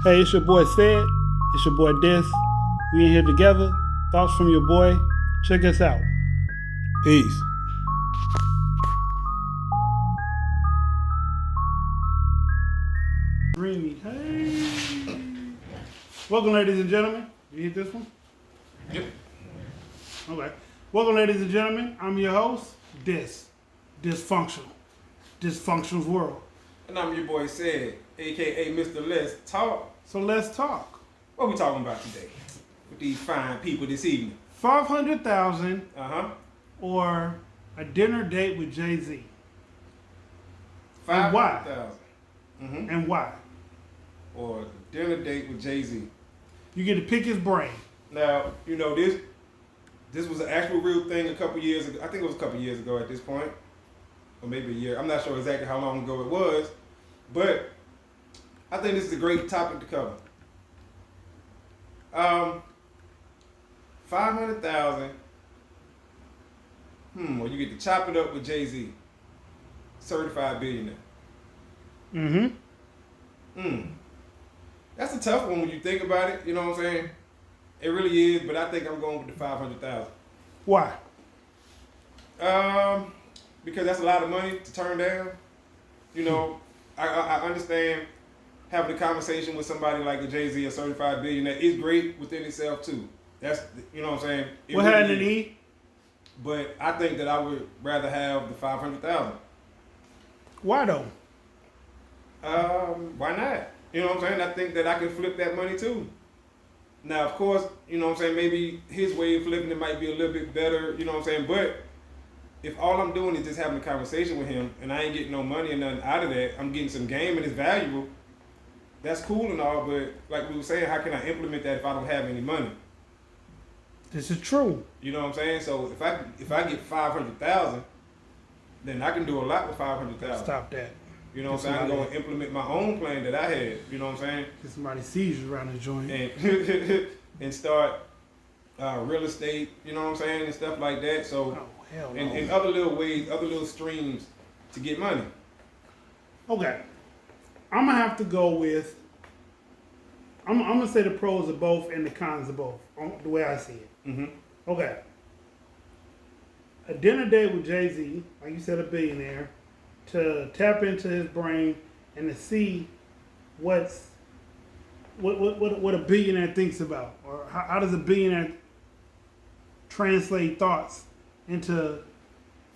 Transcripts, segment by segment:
Hey, it's your boy Sid. It's your boy Dis. We in here together. Thoughts from your boy. Check us out. Peace. Dreamy. Hey. Welcome, ladies and gentlemen. You hit this one? Yep. Okay. Welcome, ladies and gentlemen. I'm your host, Dysfunctional. Dysfunctional's World. And I'm your boy Sid, aka Mr. Let's Talk. So let's talk. What we talking about today with these fine people this evening? 500,000 Uh-huh. or a dinner date with Jay-Z. 500,000. Mm-hmm. And why? Or a dinner date with Jay-Z. You get to pick his brain. Now, you know, this was an actual real thing a couple years ago. I think it was a couple years ago at this point. Or maybe a year. I'm not sure exactly how long ago it was. But I think this is a great topic to cover. 500,000. Well, you get to chop it up with Jay-Z. Certified billionaire. Mm-hmm. That's a tough one when you think about it, you know what I'm saying? It really is, but I think I'm going with the 500,000. Why? Because that's a lot of money to turn down. You know, I understand having a conversation with somebody like a Jay-Z, a certified billionaire, is great within itself too. That's, you know what I'm saying? What really had an E? But I think that I would rather have the 500,000. Why though? Why not? You know what I'm saying? I think that I can flip that money too. Now, of course, you know what I'm saying, maybe his way of flipping it might be a little bit better, you know what I'm saying? But if all I'm doing is just having a conversation with him and I ain't getting no money or nothing out of that, I'm getting some game and it's valuable, that's cool and all, but like we were saying, how can I implement that if I don't have any money? This is true. You know what I'm saying? So if I get 500,000, then I can do a lot with 500,000. Stop that. You know what I'm saying? I can go and implement my own plan that I had. You know what I'm saying? Get somebody sees you around the joint. And start real estate. You know what I'm saying? And stuff like that. So hell no. and other little ways, other little streams to get money. Okay. I'm gonna have to go with. I'm gonna say the pros of both and the cons of both. The way I see it. Mm-hmm. Okay. A dinner date with Jay-Z, like you said, a billionaire, to tap into his brain and to see what a billionaire thinks about, or how does a billionaire translate thoughts into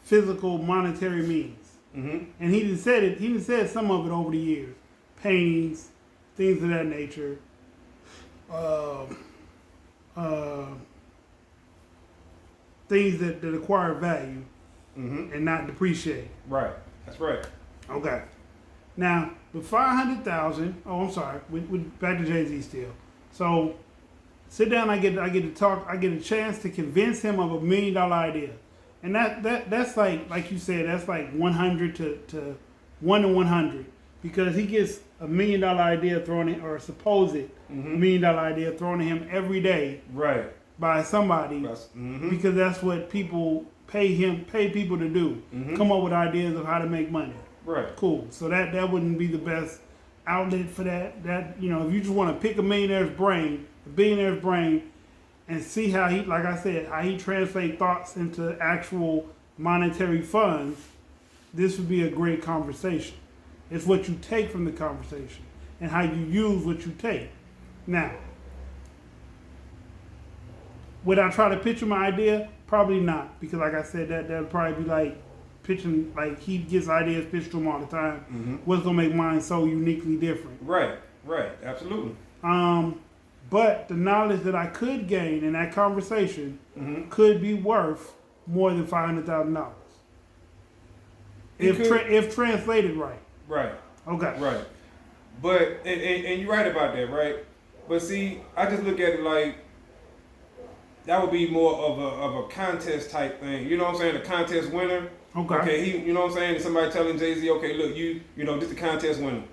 physical monetary means. Mm-hmm. And he done said it. He done said some of it over the years, paintings, things of that nature. Things that acquire value and not depreciate. Right. That's right. Okay. Now, with 500,000, I'm sorry, we back to Jay-Z still. So, sit down. I get to talk. I get a chance to convince him of $1 million idea, and that's like you said, that's like 100 to 1 to 100, because he gets $1 million idea thrown in, or supposed $1 million idea thrown at him every day. Right. By somebody, because that's what people pay people to do. Come up with ideas of how to make money. Right. Cool. So that wouldn't be the best outlet for that. That, you know, if you just want to pick a billionaire's brain, and see how he, like I said, how he translates thoughts into actual monetary funds, this would be a great conversation. It's what you take from the conversation and how you use what you take. Now, would I try to pitch him my idea? Probably not, because like I said, that'd probably be like pitching, like he gets ideas pitched to him all the time. What's gonna make mine so uniquely different? Right, absolutely. But the knowledge that I could gain in that conversation could be worth more than $500,000 if translated right. Right. Okay. Right. But and you're right about that, right? But see, I just look at it like that would be more of a contest type thing. You know what I'm saying? A contest winner. Okay. He, you know what I'm saying? And somebody telling Jay-Z, okay, look, you know, this is the contest winner.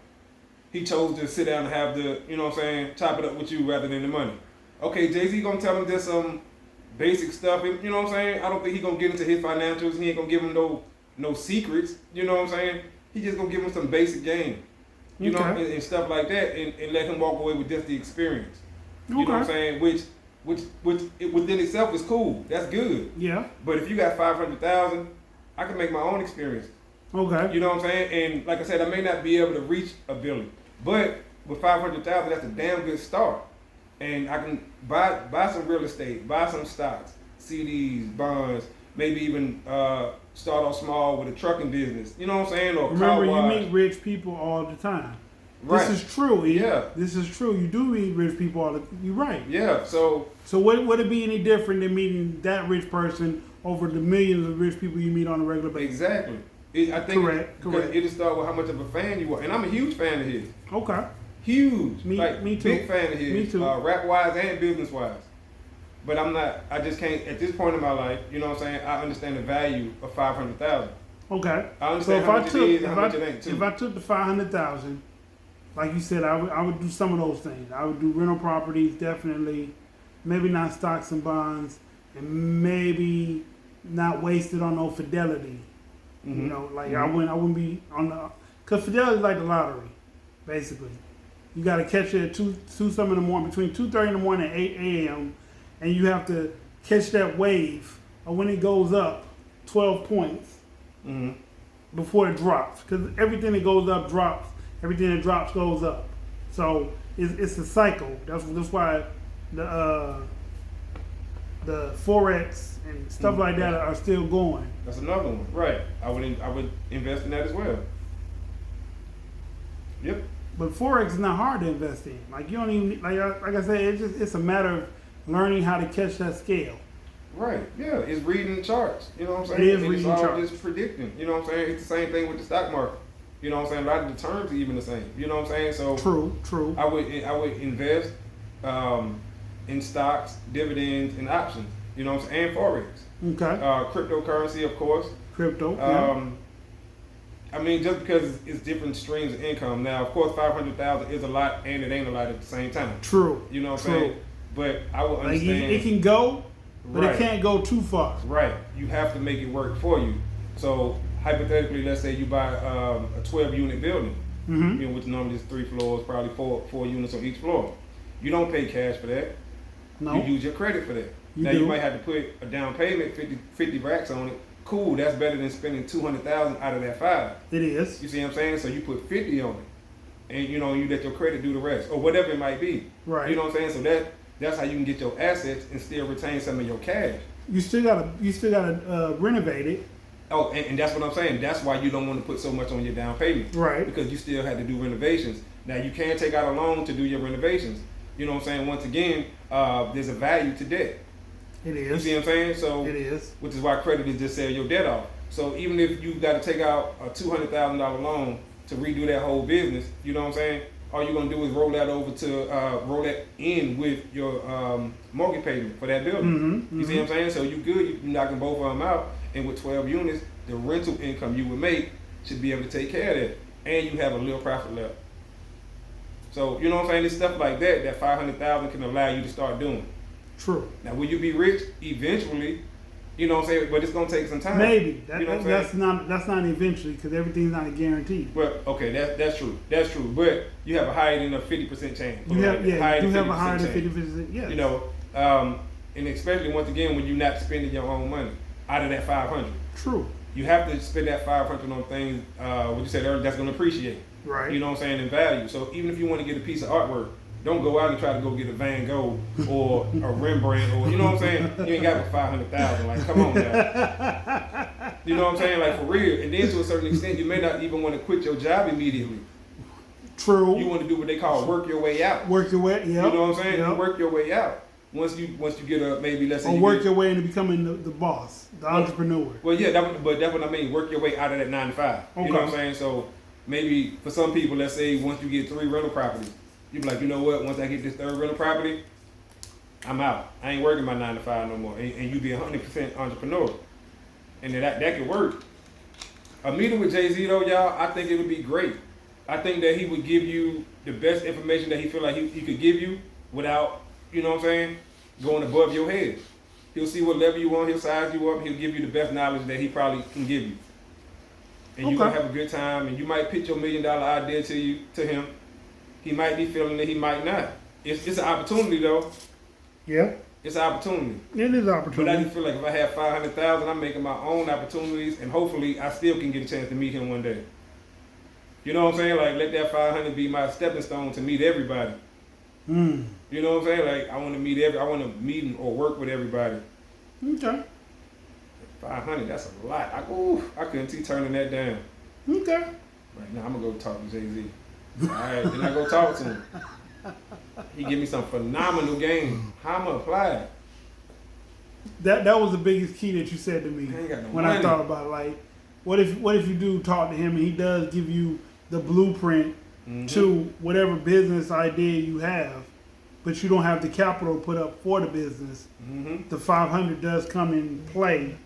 He chose to sit down and have the, you know what I'm saying, chop it up with you rather than the money. Okay, Jay-Z gonna tell him just some basic stuff. You know what I'm saying? I don't think he gonna get into his financials. He ain't gonna give him no secrets. You know what I'm saying? He just gonna give him some basic game. you know, and stuff like that, and let him walk away with just the experience. You know what I'm saying? Which within itself is cool. That's good. Yeah. But if you got 500,000, I can make my own experience. Okay. You know what I'm saying? And like I said, I may not be able to reach $1 billion, but with 500,000, that's a damn good start. And I can buy some real estate, buy some stocks, CDs, bonds, maybe even start off small with a trucking business. You know what I'm saying? Or remember, you meet rich people all the time. Right. This is true. Yeah. This is true. You do meet rich people all the time. You're right. Yeah. So would it be any different than meeting that rich person over the millions of rich people you meet on a regular basis? Exactly. I think correct. It'll start with how much of a fan you are, and I'm a huge fan of his. Okay. Huge. Me too. Big fan of his. Me too. Rap wise and business wise. But I'm not. I just can't at this point in my life. You know what I'm saying? I understand the value of 500,000. Okay. I understand how much it is and how much it ain't too. If I took the 500,000, like you said, I would do some of those things. I would do rental properties, definitely. Maybe not stocks and bonds, and maybe not waste it on no fidelity. Mm-hmm. You know, like I wouldn't be on the, cause fidelity is like the lottery, basically. You got to catch it at 2 something in the morning, between 2:30 in the morning and 8 a.m. and you have to catch that wave of when it goes up 12 points before it drops. Because everything that goes up drops. Everything that drops goes up. So it's a cycle. That's why the Forex and stuff like that are still going. That's another one, right? I would invest in that as well. Yep. But Forex is not hard to invest in. Like you don't even like I said, it's a matter of learning how to catch that scale. Right. Yeah. It's reading the charts. You know what I'm saying? It is reading it's all charts. just predicting. You know what I'm saying? It's the same thing with the stock market. You know what I'm saying? A lot of the terms are even the same. You know what I'm saying? So True. I would invest in stocks, dividends, and options. You know what I'm saying? And Forex. Okay. Cryptocurrency, of course. Crypto. Yeah. I mean, just because it's different streams of income. Now, of course, 500,000 is a lot, and it ain't a lot at the same time. True. You know what I'm saying? But I would understand. Like it can go, but it can't go too far. Right. You have to make it work for you. So hypothetically, let's say you buy a 12-unit building, you know, which normally is 3 floors, probably four units on each floor. You don't pay cash for that. No. You use your credit for that. You might have to put a down payment, 50 racks on it. Cool, that's better than spending 200,000 out of that 5. It is. You see what I'm saying? So you put 50 on it, and you know you let your credit do the rest, or whatever it might be. Right. You know what I'm saying? So that's how you can get your assets and still retain some of your cash. You still gotta renovate it. Oh, and that's what I'm saying. That's why you don't want to put so much on your down payment, right? Because you still had to do renovations. Now you can take out a loan to do your renovations. You know what I'm saying? Once again, there's a value to debt. It is. You see what I'm saying? So it is. Which is why credit is just sell your debt off. So even if you got to take out a $200,000 loan to redo that whole business, you know what I'm saying? All you're gonna do is roll that over to roll that in with your mortgage payment for that building. You see what I'm saying? So you good. You knocking both of them out, and with 12 units, the rental income you would make should be able to take care of that, and you have a little profit left. So you know what I'm saying? It's stuff like that that 500,000 can allow you to start doing. True. Now, will you be rich eventually? You know what I'm saying? But it's gonna take some time. Maybe. You know that's not eventually, because everything's not a guarantee. Well, okay, that's true. That's true. But you have a higher than a 50% chance. You have a higher than 50%. Yes. You know, and especially once again when you're not spending your own money out of that 500. True. You have to spend that 500 on things. What you said earlier, that's gonna appreciate. Right. You know what I'm saying, in value. So even if you want to get a piece of artwork, don't go out and try to go get a Van Gogh or a Rembrandt or, you know what I'm saying? You ain't got but 500,000. Like, come on now. You know what I'm saying? Like, for real. And then to a certain extent, you may not even want to quit your job immediately. True. You want to do what they call work your way out. Work your way, yeah. You know what I'm saying? Yep. You work your way out. Once you get a, maybe let's say. Or work your way into becoming the boss, the entrepreneur. Well, yeah, but that's what I mean. Work your way out of that 9 to 5. Okay. You know what I'm saying? So maybe for some people, let's say once you get 3 rental properties, you be like, you know what? Once I get this 3rd rental property, I'm out. I ain't working my 9 to 5 no more. And you be 100% entrepreneur, and that could work. A meeting with Jay-Z though, y'all, I think it would be great. I think that he would give you the best information that he feel like he could give you without, you know what I'm saying, going above your head. He'll see what level you want. He'll size you up. He'll give you the best knowledge that he probably can give you. and you're gonna have a good time, and you might pitch your $1 million idea to him. He might be feeling it, he might not. It's an opportunity though. Yeah. It's an opportunity. It is an opportunity. But I just feel like if I have 500,000, I'm making my own opportunities, and hopefully I still can get a chance to meet him one day. You know what I'm saying? Like, let that 500 be my stepping stone to meet everybody. Mm. You know what I'm saying? Like, I want to meet or work with everybody. Okay. 500, that's a lot. I couldn't see turning that down. Okay. Right now, I'm gonna go talk to Jay-Z. All right, then I go talk to him. He give me some phenomenal game. How I'm gonna apply it? That was the biggest key that you said to me when I thought about it. Like, what if you do talk to him and he does give you the blueprint to whatever business idea you have, but you don't have the capital to put up for the business. The 500 does come in play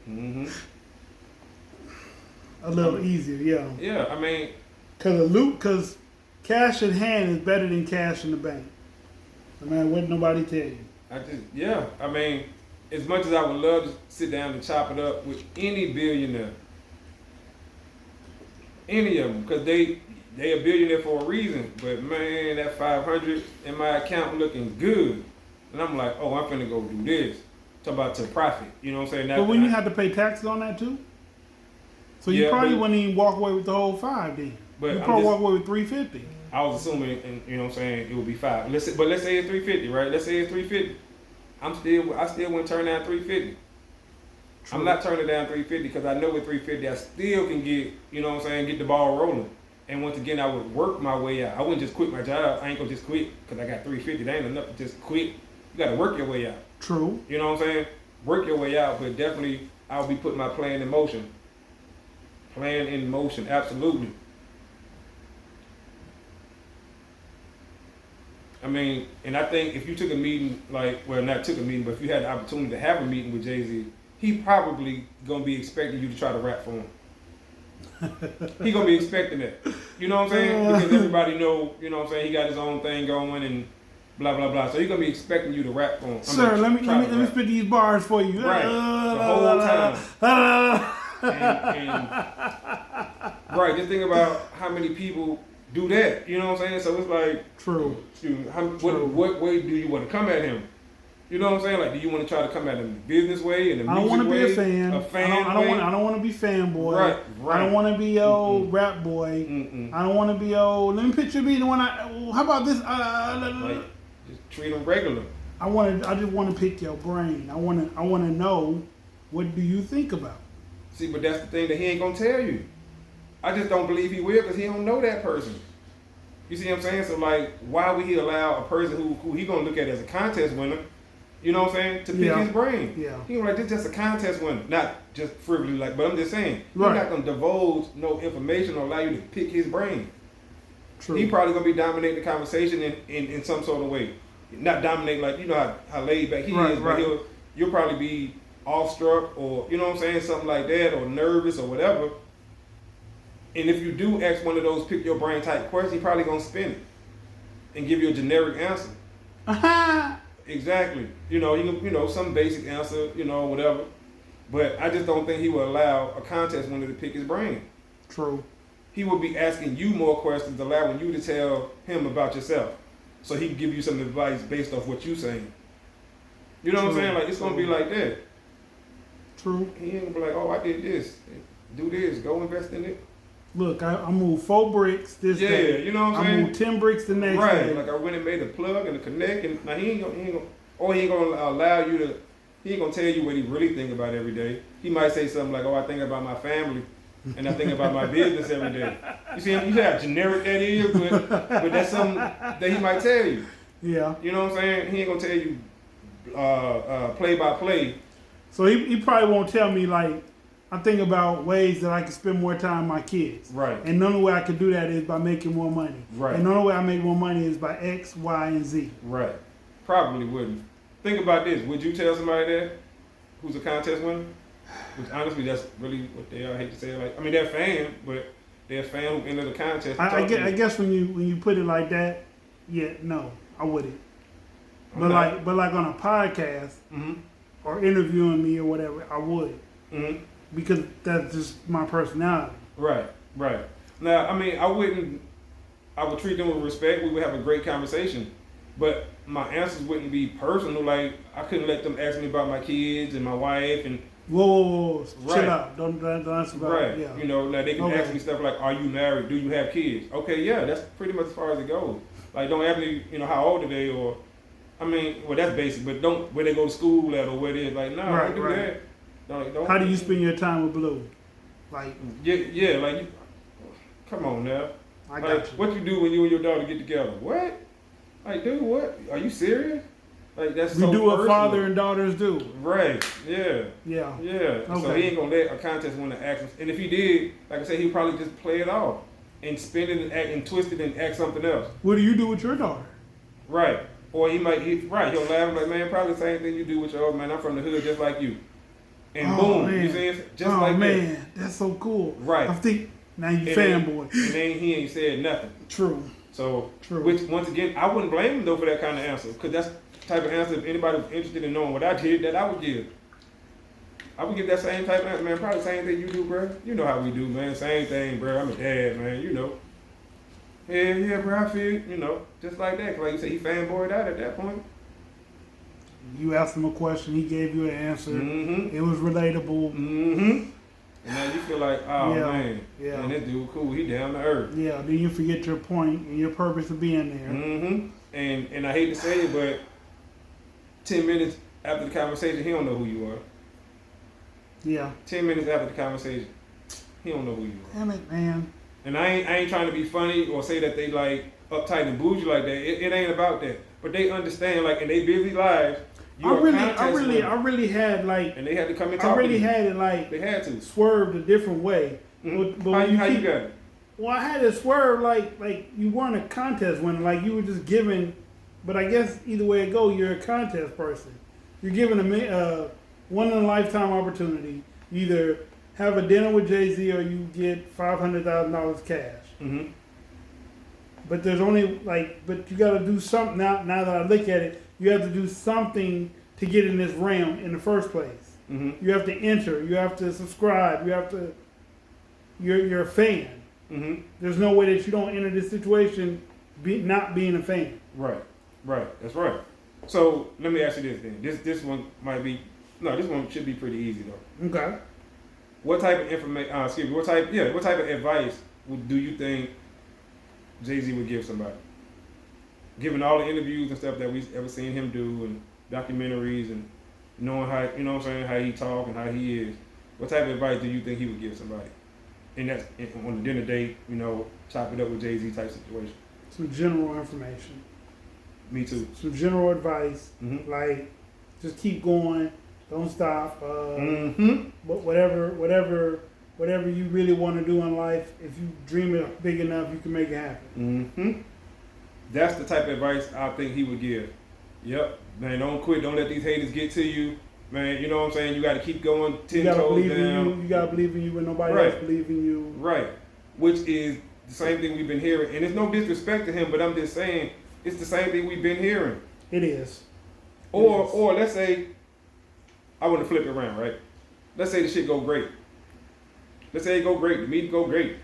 a little easier, yeah. Yeah, I mean, because cash in hand is better than cash in the bank. I mean, what nobody tell you? I mean, as much as I would love to sit down and chop it up with any billionaire, any of them, because they a billionaire for a reason. But man, that 500 in my account looking good, and I'm like, oh, I'm finna go do this. Talk about to profit. You know what I'm saying? But when you have to pay taxes on that too, so you probably wouldn't even walk away with the whole 5 then. But you probably walk away with 350. I was assuming, and you know what I'm saying, it would be 5. Let's say it's 350, right? Let's say it's 350. I still wouldn't turn down 350. True. I'm not turning down 350 because I know with 350 I still can get, you know what I'm saying, get the ball rolling. And once again, I would work my way out. I wouldn't just quit my job. I ain't gonna just quit because I got 350. That ain't enough to just quit. You gotta work your way out. True. You know what I'm saying? Work your way out, but definitely I'll be putting my plan in motion. Plan in motion, absolutely. I mean, and I think if you took a meeting, but if you had the opportunity to have a meeting with Jay-Z, he probably gonna be expecting you to try to rap for him. He gonna be expecting that. You know what I'm saying? Because everybody know, you know what I'm saying, he got his own thing going and blah blah blah. So he gonna be expecting you to rap for him. Sir, let me spit these bars for you. Right. The whole time. and right, just think about how many people do that. You know what I'm saying? So it's like, true. What way do you want to come at him? You know what I'm saying? Like, do you want to try to come at him the business way and the music way? I don't want to be a fan. I don't want to be fanboy. Right. I don't want to be rap boy. I don't want to be let me picture me the one how about this? Like, just treat him regular. I just want to pick your brain. I want to know, what do you think about? See, but that's the thing that he ain't gonna tell you. I just don't believe he will because he don't know that person. You see what I'm saying? So like, why would he allow a person who he gonna look at as a contest winner, you know what I'm saying, to pick his brain? Yeah. He gonna like, this just a contest winner, not just frivolous like. But I'm just saying, he's not gonna divulge no information or allow you to pick his brain. True. He probably gonna be dominating the conversation in some sort of way, not dominate like, you know how laid back he is, but you'll probably be awestruck or, you know what I'm saying, something like that, or nervous or whatever. And if you do ask one of those pick your brain type questions, he probably gonna spin it and give you a generic answer. Exactly. You know, some basic answer, you know, whatever. But I just don't think he will allow a contest winner to pick his brain. True. He will be asking you more questions, allowing you to tell him about yourself, so he can give you some advice based off what you're saying. You know what I'm saying? Like, it's gonna be like that. True. He ain't gonna be like, oh, I did this, do this, go invest in it. Look, I moved 4 bricks this day. Yeah, you know what I'm saying? I moved 10 bricks the next day. Right, like I went and made a plug and a connect, and now he ain't gonna allow you to. He ain't gonna tell you what he really think about every day. He might say something like, "Oh, I think about my family, and I think about my business every day." You see how generic that is, but that's something that he might tell you. Yeah. You know what I'm saying? He ain't gonna tell you play by play. So he probably won't tell me like, I think about ways that I can spend more time with my kids. Right. And the only way I can do that is by making more money. Right. And the only way I make more money is by X, Y, and Z. Right. Probably wouldn't. Think about this. Would you tell somebody that who's a contest winner? Which honestly, that's really what they are. I hate to say it like. I mean, they're a fan, but they're a fan who entered the contest. I guess when you put it like that, yeah, no, I wouldn't. But like on a podcast or interviewing me or whatever, I would. Because that's just my personality. Right, right. Now, I mean, I would treat them with respect. We would have a great conversation, but my answers wouldn't be personal. Like I couldn't let them ask me about my kids and my wife and Whoa. Right. Chill out. Don't answer about right. it. Yeah. You know, like they can Okay. ask me stuff like, "Are you married? Do you have kids?" Okay, yeah, that's pretty much as far as it goes. Like, don't ask me, you know, how old are they or, I mean, well, that's basic, but don't where they go to school at or where they like, no, Right, don't do right. that. Don't. How do you spend your time with Blue? Like, Yeah, like, come on now. I Like, got you. what you do when you and your daughter get together? What? Like, dude, what? Are you serious? Like, that's We so do what personal. father and daughters do. Right. Yeah. Yeah. Yeah. So Okay. he ain't gonna let a contest winner ask him. And if he did, like I said, he'd probably just play it off and spin it and act and twist it and act something else. What do you do with your daughter? Right. Or he might, he'll laugh like, man, probably the same thing you do with your other man. I'm from the hood just like you. And boom, man. you see, just oh, like man, that's so cool. Right. I think now you And fanboy. And then he ain't said nothing. True. So, True. which once again, I wouldn't blame him though for that kind of answer, because that's the type of answer if anybody was interested in knowing what I did, that I would give. I would give that same type of answer, man. Probably the same thing you do, bro. You know how we do, man. Same thing, bro. I'm a dad, man. You know. Yeah, bro. I feel, you know, just like that. 'Cause like you said, he fanboyed out at that point. You asked him a question, he gave you an answer. Mm-hmm. It was relatable. Mm-hmm. And now you feel like, oh Yeah, man, yeah. man, this dude cool. He down to earth. Yeah, then you forget your point and your purpose of being there. Mm-hmm. And I hate to say it, but 10 minutes after the conversation, he don't know who you are. Yeah. 10 minutes after the conversation, he don't know who you are. Damn it, man. And I ain't trying to be funny or say that they like uptight and bougie like that. It ain't about that. But they understand, like in their busy lives, I really had like, and they had to come and I talk. really to you. had it like They had to. swerved a different way. Mm-hmm. But How when you keep- got it? Well, I had it swerve like you weren't a contest winner, like you were just giving. But I guess either way it go, you're a contest person. You're given a one in a lifetime opportunity. You either have a dinner with Jay-Z or you get $500,000 cash. Mm-hmm. But there's only but you got to do something. Now that I look at it, you have to do something to get in this realm in the first place. Mm-hmm. You have to enter. You have to subscribe. You have to. You're a fan. Mm-hmm. There's no way that you don't enter this situation not being a fan. Right. That's right. So let me ask you this then. This one might be this one should be pretty easy though. Okay. What type of information? What type of advice do you think Jay-Z would give somebody? Given all the interviews and stuff that we've ever seen him do and documentaries and knowing how, you know what I'm saying, how he talk and how he is, what type of advice do you think he would give somebody? And that's on a dinner date, you know, chop it up with Jay-Z type situation. Some general information. Me too. Some general advice. Mm-hmm. Like, just keep going. Don't stop. Mm-hmm. But whatever you really want to do in life, if you dream it big enough, you can make it happen. Mm-hmm. That's the type of advice I think he would give. Yep. Man, don't quit. Don't let these haters get to you. Man, you know what I'm saying? You got to keep going 10 toes down. You got to believe in you when nobody Right. else believes in you. Right. Which is the same thing we've been hearing. And it's no disrespect to him, but I'm just saying it's the same thing we've been hearing. It is. Or let's say, I want to flip it around, right? Let's say the shit go great. Let's say it go great. The meeting go great.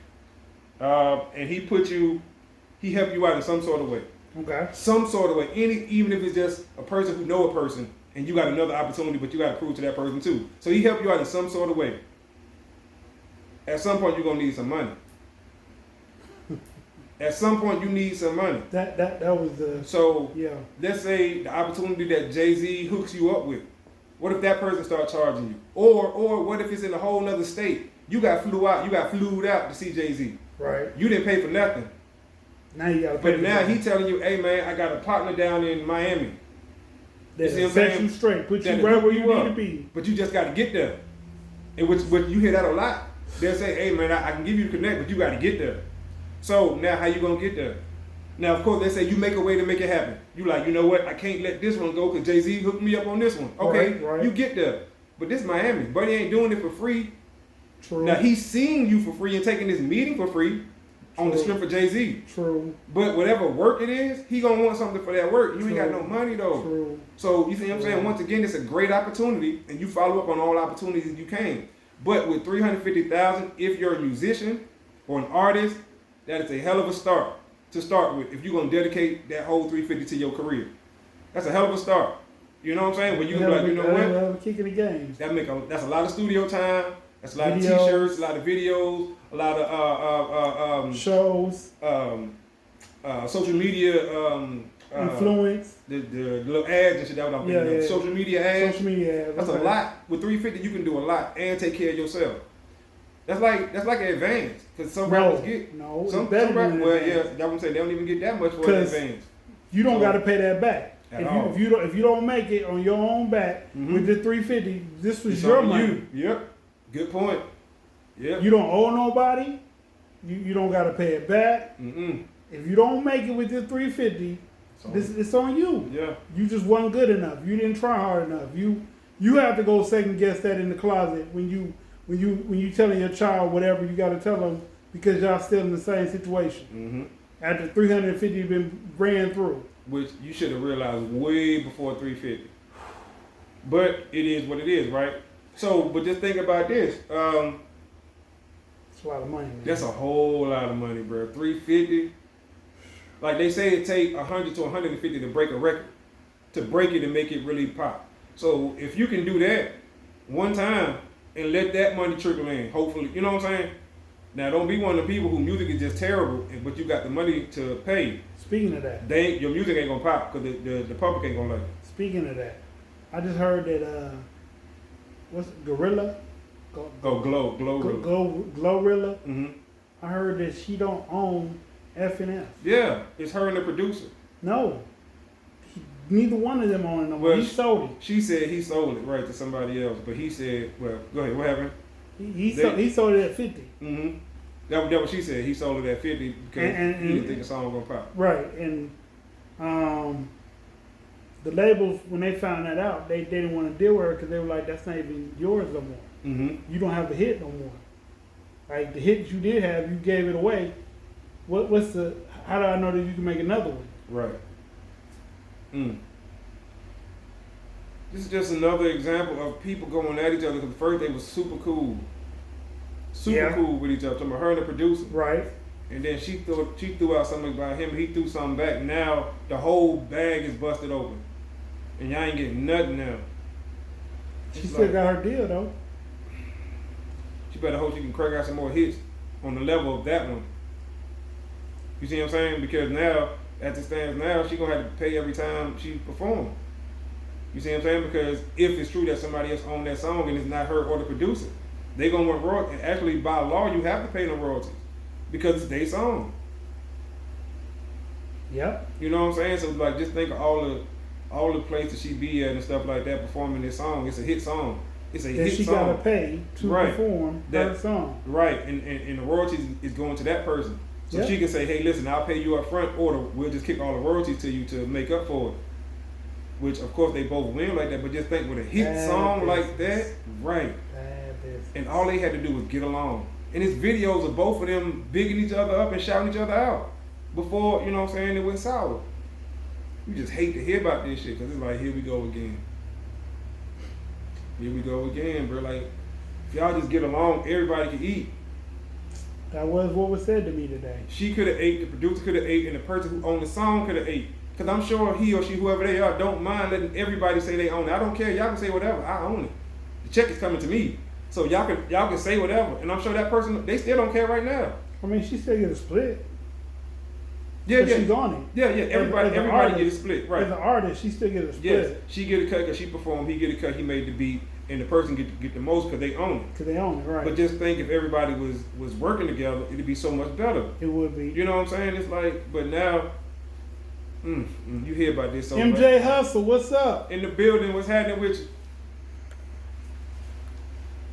And he helped you out in some sort of way. Okay. Some sort of way. Even if it's just a person who know a person and you got another opportunity, but you got to prove to that person too. So he helped you out in some sort of way. At some point, you're going to need some money. At some point, you need some money. That was the. So Yeah. let's say the opportunity that Jay-Z hooks you up with. What if that person starts charging you? Or what if it's in a whole nother state? You got flued out to see Jay-Z. Right. You didn't pay for nothing. Now you got to pay. But now he telling you, hey man, I got a partner down in Miami. You see what I'm set saying? you straight, put you That'll right where hook you you need up. to be. But you just got to get there. And which you hear that a lot. They'll say, hey man, I can give you the connect, but you got to get there. So now how you going to get there? Now, of course, they say you make a way to make it happen. You like, you know what? I can't let this one go because Jay-Z hooked me up on this one. Okay, Right. You get there. But this Miami. Buddy ain't doing it for free. True. Now, he's seeing you for free and taking this meeting for free on the True. strength of Jay-Z. True. But whatever work it is, he going to want something for that work. You ain't got no money, though. True. So, you see what I'm saying? Once again, it's a great opportunity, and you follow up on all opportunities you can. But with 350,000, if you're a musician or an artist, that is a hell of a start to start with. If you're gonna dedicate that whole 350 to your career, that's a hell of a start. You know what I'm saying? When you like, you know what? Kick in the game. That's a lot of studio time. That's a lot of T-shirts, a lot of videos, a lot of shows, social media influence, the little ads and shit. That what I'm thinking of. Social media ads. Social media ads. That's a lot. With 350, you can do a lot and take care of yourself. That's like advance, because some rappers get some rappers. Well, yeah, that's what I'm saying. They don't even get that much for an advance. You don't got to pay that back. If you don't make it on your own back with the 350, this was your money. Yep. Good point. Yep. You don't owe nobody. You don't got to pay it back. If you don't make it with this 350, it's on you. Yeah. You just wasn't good enough. You didn't try hard enough. You have to go second guess that in the closet when you telling your child whatever you got to tell them, because y'all still in the same situation. After 350 been ran through. Which you should have realized way before 350. But it is what it is, right? So, but just think about this. It's a lot of money, man. That's a whole lot of money, bro. 350. Like they say, it take 100 to 150 to break a record, to break it and make it really pop. So if you can do that one time and let that money trickle in, hopefully, you know what I'm saying? Now, don't be one of the people who music is just terrible, but you got the money to pay. Speaking of that, your music ain't gonna pop because the public ain't gonna like it. Speaking of that, I just heard that what's it, Gorilla? Glorilla. I heard that she don't own F&F. Yeah, it's her and the producer. No, neither one of them own it no more. He sold it. She said he sold it right to somebody else, but he said, well, go ahead. What happened? He sold it at 50. That what she said. He sold it at 50 because he didn't think the song was gonna pop. Right, and the labels, when they found that out, they didn't want to deal with her because they were like, "That's not even yours no more. You don't have a hit no more. Like the hit you did have, you gave it away. What's the? How do I know that you can make another one?" Right. This is just another example of people going at each other, because first they was super cool with each other. Talking about her and the producer. Right. And then she threw out something about him. He threw something back. Now the whole bag is busted open, and y'all ain't getting nothing now. She still got her deal though. She better hope she can crack out some more hits on the level of that one. You see what I'm saying? Because now, as it stands now, she gonna have to pay every time she performs. You see what I'm saying? Because if it's true that somebody else owned that song and it's not her or the producer, they gonna want royalties. And actually, by law, you have to pay them royalties because it's their song. Yep. You know what I'm saying? So like, just think of all the places she be at and stuff like that performing this song. It's a hit song. It's a hit song. She gotta pay to perform that song. Right, and the royalties is going to that person. So she can say, "Hey, listen, I'll pay you up front, or we'll just kick all the royalties to you to make up for it." Which, of course, they both win like that. But just think, with a hit song like that, right? And all they had to do was get along. And it's videos of both of them bigging each other up and shouting each other out before, you know what I'm saying, it went sour. You just hate to hear about this shit, because it's like, here we go again. Here we go again, bro. Like, if y'all just get along, everybody can eat. That was what was said to me today. She could have ate, the producer could have ate, and the person who owned the song could have ate. Because I'm sure he or she, whoever they are, don't mind letting everybody say they own it. I don't care. Y'all can say whatever. I own it. The check is coming to me. So y'all can say whatever. And I'm sure that person, they still don't care right now. I mean, she still get a split. Yeah. She's on it. Yeah. Everybody get a split, right? As an artist, she still get a split. Yes, she get a cut because she performed. He get a cut. He made the beat, and the person get the most because they own it. Because they own it, right? But just think, if everybody was working together, it'd be so much better. It would be. You know what I'm saying? It's like, but now, you hear about this. So MJ Hustle, what's up? In the building, what's happening with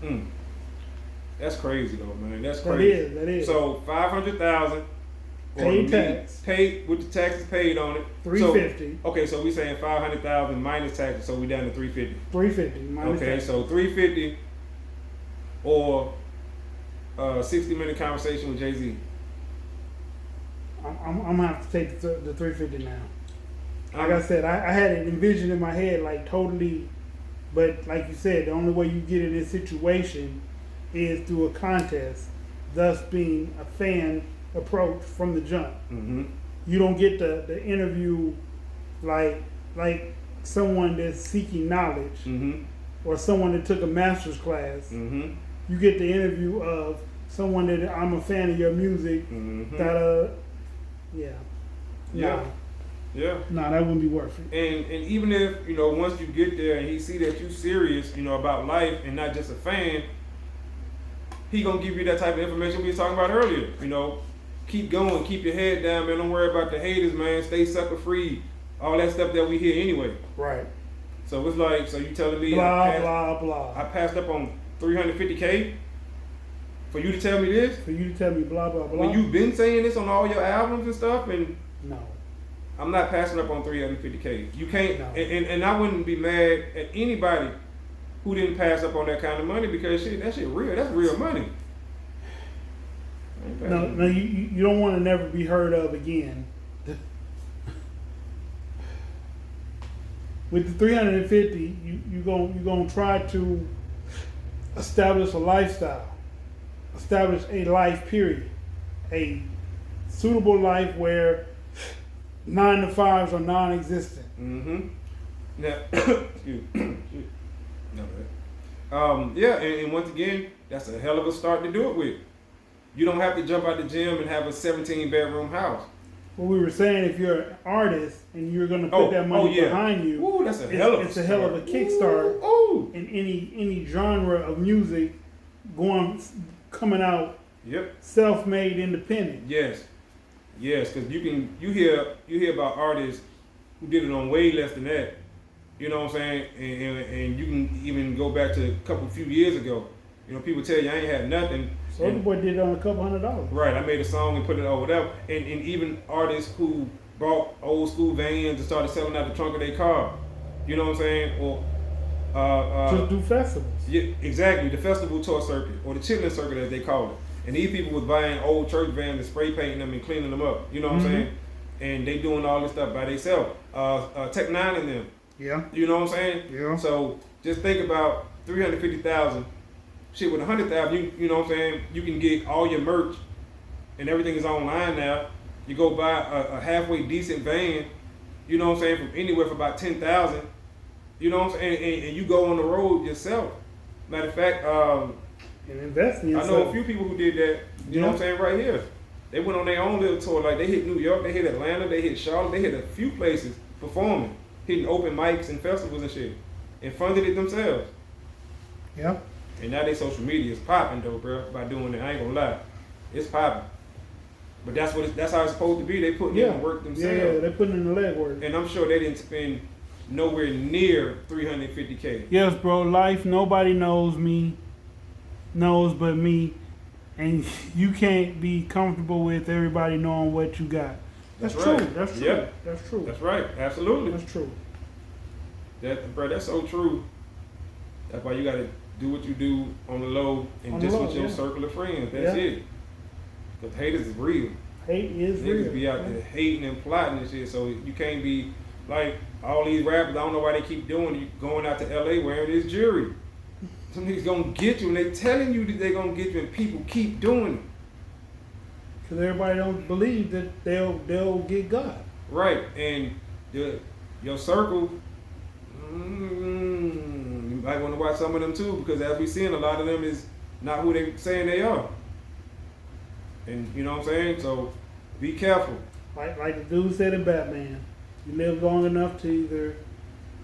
you? That's crazy though, man. That's crazy. That is. So 500,000. Paid tax. Paid with the taxes paid on it. 350. So, okay, so we saying 500,000 minus taxes, so we down to 350. 350 minus okay, taxes. so 350 or 60-minute conversation with Jay-Z. I'm gonna have to take the 350 now. Like I said, I had it envisioned in my head like totally, but like you said, the only way you get in this situation is through a contest, thus being a fan approach from the jump. Mm-hmm. You don't get the interview like someone that's seeking knowledge Mm-hmm. or someone that took a master's class. Mm-hmm. You get the interview of someone that I'm a fan of your music. Mm-hmm. Yeah. Yeah. Yeah. Nah, that wouldn't be worth it. And even if, once you get there and he see that you serious, about life and not just a fan, he gonna give you that type of information we was talking about earlier. Keep going, keep your head down, man. Don't worry about the haters, man. Stay sucker free. All that stuff that we hear anyway. Right. So it's like, so you telling me blah blah. I passed up on $350K for you to tell me this? For you to tell me blah blah blah. When you've been saying this on all your albums and stuff, and no. I'm not passing up on $350K. You can't, No. and I wouldn't be mad at anybody who didn't pass up on that kind of money because that shit real. That's real money. No, you don't want to never be heard of again. With the 350, you gonna try to establish a lifestyle, establish a life period, a suitable life where 9 to 5s are non-existent. Mm-hmm. Now, excuse me. No, yeah, and once again, that's a hell of a start to do it with. You don't have to jump out the gym and have a 17-bedroom house. What we were saying, if you're an artist and you're going to put that money behind you, ooh, that's a hell of a it's a hell of a kickstart ooh. In any genre of music coming out. Yep. Self-made, independent. Yes, because you hear about artists who did it on way less than that. You know what I'm saying? And you can even go back to a few years ago. People tell you I ain't had nothing. Soulja Boy did it on a couple $100. Right, I made a song and put it over there. And even artists who bought old school vans and started selling out the trunk of their car. You know what I'm saying? Or just do festivals. Yeah, exactly. The festival tour circuit, or the chitlin circuit as they call it. And these people was buying old church vans and spray painting them and cleaning them up. You know what I'm saying? And they doing all this stuff by themselves. Tech Nine and them. Yeah. You know what I'm saying? Yeah. So just think about 350,000. Shit, with 100,000, you know what I'm saying? You can get all your merch, and everything is online now. You go buy a halfway decent van. You know what I'm saying? From anywhere for about 10,000. You know what I'm saying? And you go on the road yourself. Matter of fact, and invest in yourself. I know a few people who did that. You know what I'm saying? Right here, they went on their own little tour. Like they hit New York, they hit Atlanta, they hit Charlotte, they hit a few places performing, hitting open mics and festivals and shit, and funded it themselves. Yeah. And now their social media is popping though, bro. By doing it, I ain't gonna lie, it's popping. But that's how it's supposed to be. They putting in the work themselves. Yeah, they putting in the legwork. And I'm sure they didn't spend nowhere near 350K. Yes, bro. Life, nobody knows but me, and you can't be comfortable with everybody knowing what you got. That's right. True. That's true. Yep. That's true. That's right. Absolutely. That's true. That's so true. That's why you gotta do what you do on the low and on just low, with your circle of friends. That's it. Because haters is real. Hate is real. Niggas be out there hating and plotting and shit. So you can't be like all these rappers. I don't know why they keep doing it. You going out to LA wearing this jewelry. Some niggas gonna get you, and they telling you that they gonna get you, and people keep doing it. Because everybody don't believe that they'll get God. Right, and your circle. You might want to watch some of them too, because as we seeing, a lot of them is not who they saying they are. And you know what I'm saying? So be careful. Like the dude said in Batman, you live long enough to either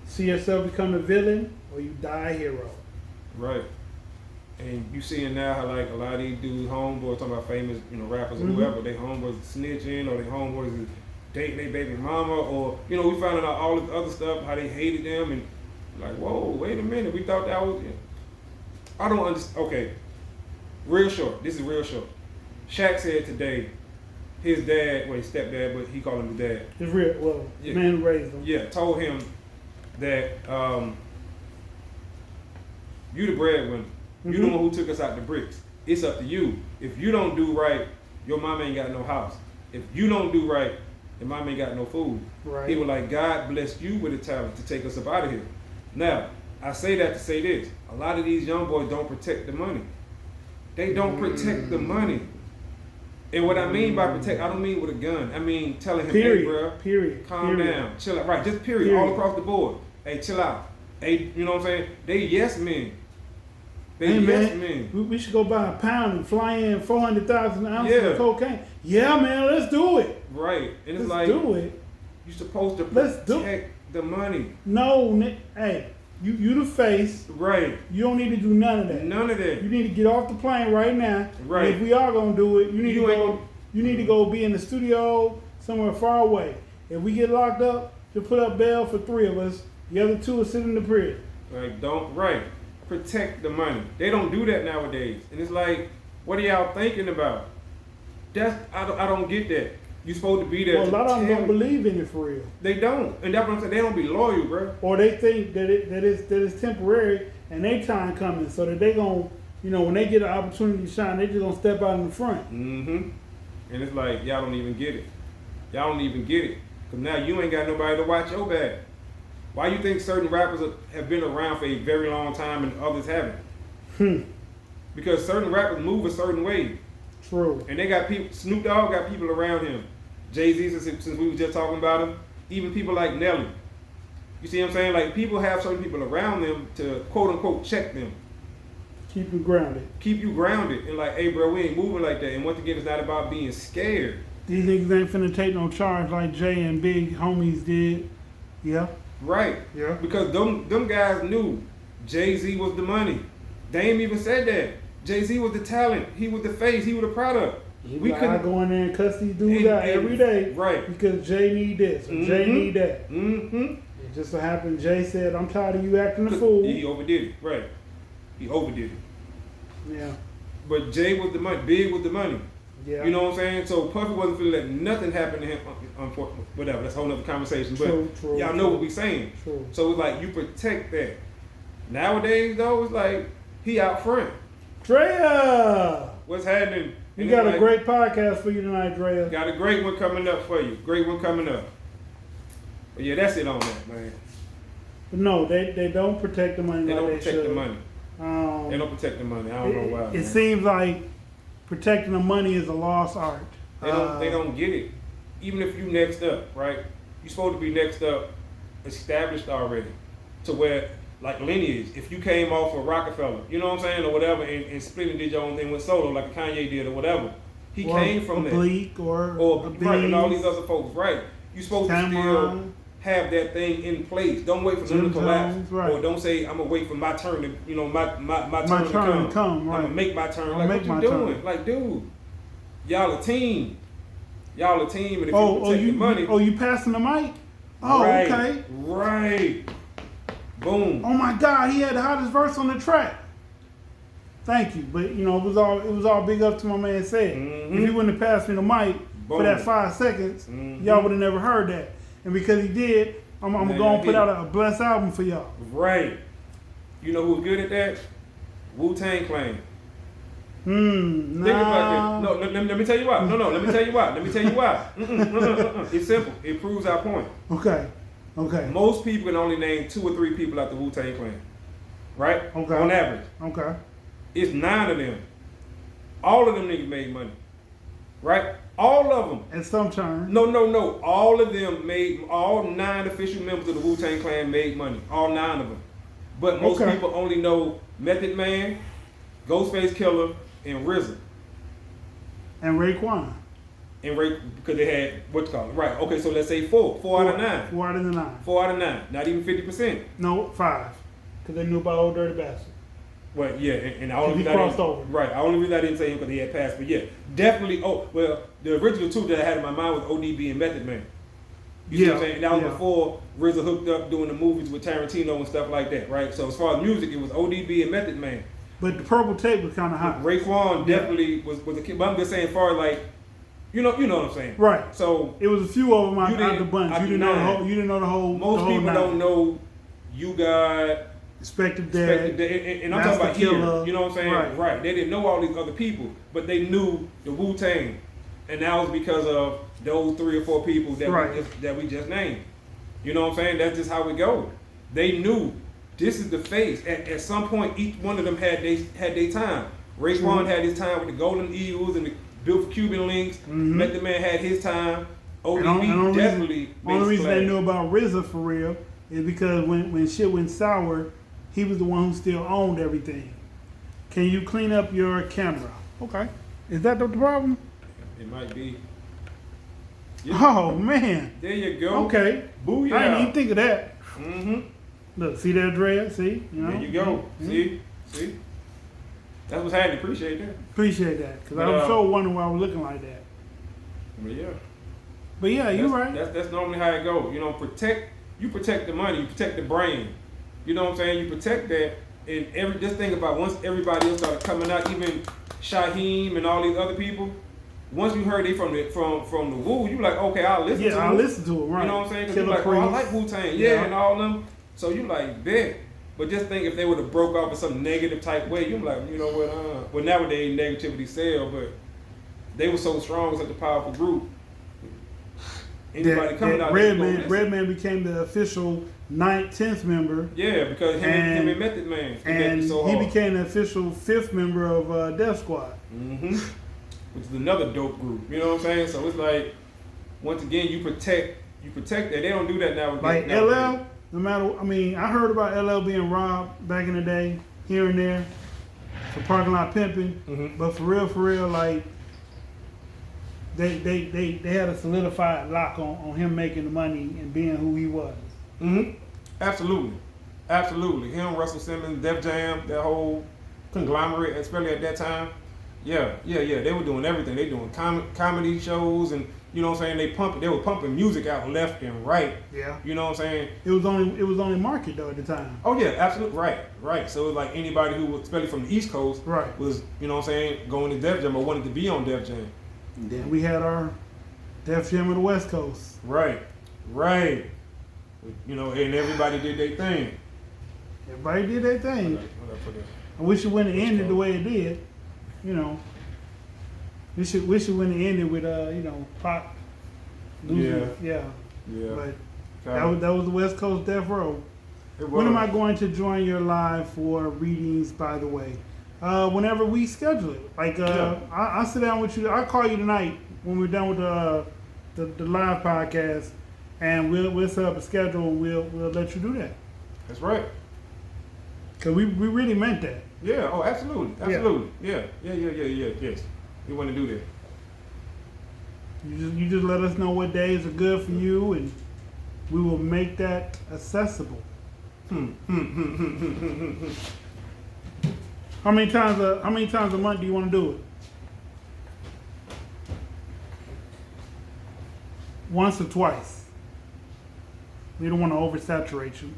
see yourself become a villain or you die a hero. Right. And you seeing now how like a lot of these dudes, homeboys, talking about famous, rappers or whoever, they homeboys snitching or they homeboys is dating their baby mama, or we found out all this other stuff, how they hated them, and like, whoa, wait a minute, we thought that was. I don't understand. Okay, real short. This is real short. Shaq said today, his dad, his stepdad, but he called him the dad. His real, the man who raised him. Yeah, told him that you the breadwinner. You the one who took us out the bricks. It's up to you. If you don't do right, your mama ain't got no house. If you don't do right, your mama ain't got no food. Right. He was like, God blessed you with the talent to take us up out of here. Now, I say that to say this. A lot of these young boys don't protect the money. They don't protect the money. And what I mean by protect, I don't mean with a gun. I mean telling him, Period. hey, bro, Period. calm Period. down, chill out. Right, just period, all across the board. Hey, chill out. Hey, you know what I'm saying? They yes men. They Hey yes man, men. we should go buy a pound and fly in 400,000 ounces Yeah. of cocaine. Yeah, man, let's do it. Right. And it's Let's like, do it. you're supposed to Let's do protect the money. No, hey, you the face. Right. You don't need to do none of that. None of that. You need to get off the plane right now. Right. And if we are gonna do it, you need You to ain't go. gonna- You need to go be in the studio somewhere far away. If we get locked up, to put up bail for 3 of us. The other 2 are sitting in the prison. Like, right. Protect the money. They don't do that nowadays. And it's like, what are y'all thinking about? I don't get that. You're supposed to be there. Well, a lot of them tell- don't believe in it for real, They don't. And that's what I'm saying. They don't be loyal, bro. or they think that it's temporary and they time coming, so that they gon' when they get an opportunity to shine, they just gonna step out in the front. Mm-hmm. And it's like, y'all don't even get it. Y'all don't even get it. Because now you ain't got nobody to watch your back. Why you think certain rappers have been around for a very long time and others haven't? Because certain rappers move a certain way. True. And they got people, Snoop Dogg got people around him. Jay-Z, since we was just talking about him. Even people like Nelly. You see what I'm saying? Like, people have certain people around them to, quote unquote, check them. Keep you grounded. Keep you grounded. And like, hey bro, we ain't moving like that. And once again, it's not about being scared. These niggas ain't finna take no charge like Jay and Big homies did. Yeah. Right. Yeah. Because them guys knew Jay-Z was the money. Dame even said that. Jay-Z was the talent. He was the face. He was the product. I go in there and cuss these dudes out every day. Right. Because Jay need this or Jay need that. Mm-hmm. It just so happened Jay said, I'm tired of you acting a fool. He overdid it. Right. He overdid it. Yeah. But Jay was the money. Big was the money. Yeah. You know what I'm saying? So Puffy wasn't feeling that nothing happened to him. Whatever. That's a whole nother conversation. But True, y'all know what we saying. True. So it's like you protect that. Nowadays though, it's like he out front. Drea! What's happening? We And got it's a like, great podcast for you tonight, Drea. Got a great one coming up for you. Great one coming up. But yeah, that's it on that, man. But no, they don't protect the money They like don't they protect should. the money. They don't protect the money. I don't know why. It man. seems like protecting the money is a lost art. They don't get it. Even if you next up, right? You're supposed to be next up, established already, to where like lineage. If you came off of Rockefeller, you know what I'm saying, or whatever, and split and did your own thing with solo, like Kanye did, or whatever. He Or came from that. Bleak or Right, and all these other folks, right? You're supposed to still Cameron. have that thing in place. Don't wait for them Jim to collapse, Jones, right. or don't say I'm gonna wait for my turn to, my My turn to turn to come, I'm right. gonna make my turn. I'll Like make what my you doing? turn. Like, dude, y'all a team. Y'all a team, and if you protect the money, you passing the mic? Oh, right, okay. right, boom. Oh my God, he had the hottest verse on the track. Thank you, but it was all big up to my man said. Mhm. If he wouldn't have passed me the mic for Boom. that 5 seconds, Mhm. y'all would have never heard that. And because he did, I'm Now gonna y'all put did. out a blessed album for y'all. Right. You know who's good at that? Wu-Tang Clan. Nah. Think about that. No, let me tell you why. No, let me tell you why. Let me tell you why. It's simple. It proves our point. Okay. Most people can only name 2 or 3 people out the Wu-Tang Clan. Right? Okay. On average. Okay. It's 9 of them. All of them niggas made money. Right? All of them. At some turn. No. All of them all 9 official members of the Wu-Tang Clan made money. All 9 of them. But most Okay. people only know Method Man, Ghostface Killer, and RZA. And Raekwon. And because they had what's called right. Okay, so let's say 4 out of 9. 4 out of the 9. 4 out of 9. Not even 50%. No, 5. Because they knew about Old Dirty Bastard. Well, yeah, and the only He reason I crossed didn't, over. right. The only reason I didn't say him because he had passed, but yeah, definitely. Oh, well, the original 2 that I had in my mind was ODB and Method Man. You see what I'm saying? And that was before RZA hooked up doing the movies with Tarantino and stuff like that, right? So as far as music, it was ODB and Method Man. But the Purple Tape was kind of hot. Raekwon definitely was a kid. But I'm just saying, as far as like, you know what I'm saying? Right. So it was a few of them out didn't- the bunch. I You do didn't know the not. whole. You didn't know the whole. most the whole people 9. don't know You Got. Expected And Dead. I'm talking about Master Killer. here. You know what I'm saying? Right. They didn't know all these other people, but they knew the Wu-Tang, and that was because of those 3 or 4 people that we just named. You know what I'm saying? That's just how it goes. They knew this is the face. At some point, each one of them had their time. Raekwon had his time with the Golden Eagles and the Built for Cuban Links. Method Man had his time. ODB definitely made only reason splash. they knew about RZA for real is because when shit went sour, he was the one who still owned everything. Can you clean up your camera? Okay. Is that the problem? It might be. Oh, man. There you go. Okay. Booyah. I didn't even think of that. Look, see that dread? See? You know? There you go. See? That's what's happening. Appreciate that. Appreciate that. Because I was so wondering why I was looking like that. But yeah, you're right. That's normally how it goes. You know, you protect the money, you protect the brand. You know what I'm saying? You protect that. And just think about once everybody else started coming out, even Shaheem and all these other people, once you heard they from the Wu, you like, okay, I'll listen to it. Yeah, I'll listen to it, right. You know what I'm saying? Because you're like, oh, I like Wu-Tang. Yeah, and all them. So you like, bet. But just think if they would have broke off in some negative type way, you're like, you know what, well, nowadays negativity sell, but they were so strong, such a powerful group. Anybody coming out Redman became the official 9th, 10th member. Yeah, because him and Method Man. And so he became the official 5th member of Def Squad. Which is another dope group. You know what I'm saying? So it's like, once again, you protect that. They don't do that now. Like LL, no matter, I mean, I heard about LL being robbed back in the day, here and there, for parking lot pimping. But for real, like, they had a solidified lock on him making the money and being who he was. Absolutely. Him, Russell Simmons, Def Jam, that whole conglomerate, especially at that time. Yeah. They were doing everything. They doing comedy shows, and you know what I'm saying. They were pumping music out left and right. Yeah. You know what I'm saying. It was only market though at the time. Oh yeah, absolutely right. So it was like anybody who was, especially from the East Coast, was, you know what I'm saying, going to Def Jam or wanted to be on Def Jam. And then we had our Def Jam of the West Coast. Right. You know, and everybody did their thing. Everybody did their thing. I wish it wouldn't have ended the way it did. You know, wish it wouldn't have ended with you know, Pop losing. Yeah. But that was the West Coast Death Row. When am I going to join your live for readings? By the way, whenever we schedule it. Like I'll sit down with you. I'll call you tonight when we're done with the live podcast, and we'll set up a schedule and we'll let you do that. That's right. Cause we really meant that. Yeah. Oh, absolutely. Yeah. Yes. We want to do that. You just let us know what days are good for you, and we will make that accessible. How many times a month do you want to do it? Once or twice? We don't want to oversaturate you.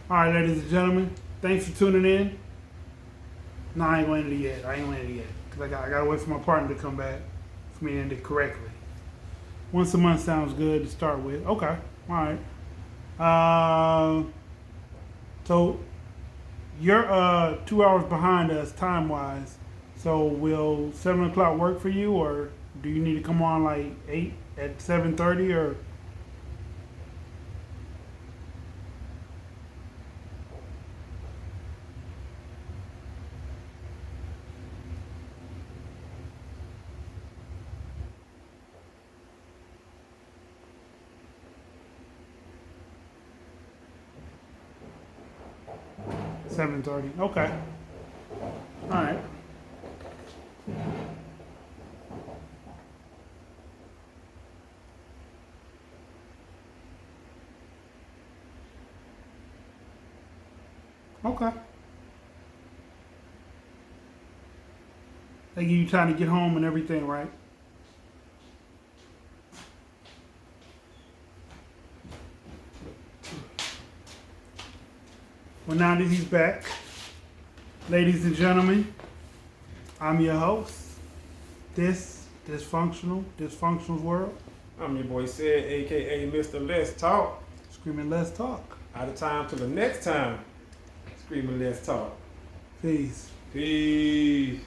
All right, ladies and gentlemen, thanks for tuning in. No, I ain't going to end it yet. Because I gotta wait for my partner to come back for me to end it correctly. Once a month sounds good to start with. Okay, all right. So you're 2 hours behind us time-wise. So will 7 o'clock work for you, or do you need to come on like 8 at 7:30 or? $7:30. Okay. All right. Okay. They give you time to get home and everything, right? Well, now that he's back, ladies and gentlemen, I'm your host. This Dysfunctional World. I'm your boy Sid, aka Mr. Let's Talk. Screaming, let's talk. Out of time till the next time. Screaming, let's talk. Peace. Peace.